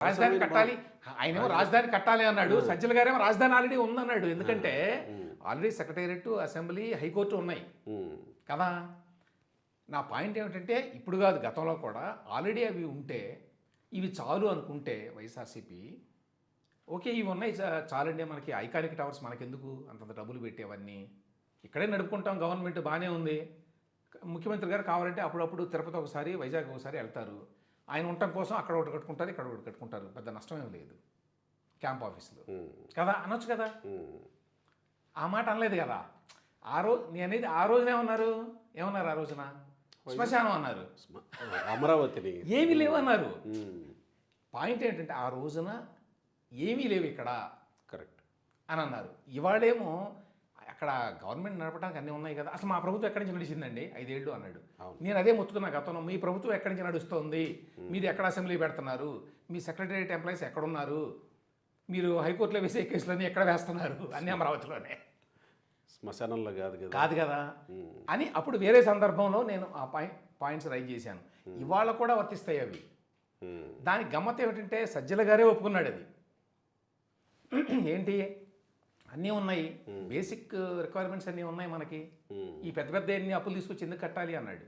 రాజధాని కట్టాలి, ఆయనేమో రాజధాని కట్టాలి అన్నాడు, సజ్జల గారేమో రాజధాని ఆల్రెడీ ఉందన్నాడు. ఎందుకంటే ఆల్రెడీ సెక్రటేరియట్, అసెంబ్లీ, హైకోర్టు ఉన్నాయి కదా. నా పాయింట్ ఏమిటంటే ఇప్పుడు కాదు, గతంలో కూడా ఆల్రెడీ అవి ఉంటే ఇవి చాలు అనుకుంటే వైఎస్ఆర్సీపీ ఓకే ఇవి ఉన్నాయి చాలండి, మనకి ఐకానిక్ టవర్స్ మనకెందుకు అంతంత డబ్బులు పెట్టేవన్నీ, ఇక్కడే నడుపుకుంటాం, గవర్నమెంట్ బాగానే ఉంది. ముఖ్యమంత్రి గారు కావాలంటే అప్పుడప్పుడు తిరుపతి ఒకసారి, వైజాగ్ ఒకసారి వెళ్తారు. ఆయన ఉండటం కోసం అక్కడ ఒకటి కట్టుకుంటారు, ఇక్కడ ఒకటి కట్టుకుంటారు, పెద్ద నష్టమేం లేదు క్యాంప్ ఆఫీసులో కదా అనొచ్చు కదా. ఆ మాట అనలేదు కదా. ఆ రోజు నేను అనేది ఆ రోజునే ఏమన్నారు ఆ రోజున శ్మశానం అన్నారు, అమరావతిని ఏమీ లేవన్నారు. పాయింట్ ఏంటంటే ఆ రోజున ఏమీ లేవు ఇక్కడ కరెక్ట్ అని అన్నారు. ఇవాళేమో అక్కడ గవర్నమెంట్ నడపడానికి అన్నీ ఉన్నాయి కదా, అసలు మా ప్రభుత్వం ఎక్కడి నుంచి నడిచిందండి 5 ఏళ్ళు అన్నాడు. నేను అదే మొత్తుకున్నా గతంలో, మీ ప్రభుత్వం ఎక్కడి నుంచి నడుస్తుంది, మీరు ఎక్కడ అసెంబ్లీ పెడుతున్నారు, మీ సెక్రటేరియట్ ఎంప్లాయీస్ ఎక్కడున్నారు, మీరు హైకోర్టులో వేసే కేసులన్నీ ఎక్కడ వేస్తున్నారు, అన్నీ అమరావతిలోనే, శ్మశానంలో కాదు కదా అని అప్పుడు వేరే సందర్భంలో నేను ఆ పాయింట్స్ రైజ్ చేశాను. ఇవాళ కూడా వర్తిస్తాయి అవి. దానికి గమ్మత్ ఏమిటంటే సజ్జల గారే ఒప్పుకున్నాడు అది. ఏంటి అన్నీ ఉన్నాయి, బేసిక్ రిక్వైర్మెంట్స్ అన్నీ ఉన్నాయి మనకి, ఈ పెద్ద పెద్ద ఎన్ని అప్పులు తీసుకొచ్చి ఎందుకు కట్టాలి అన్నాడు.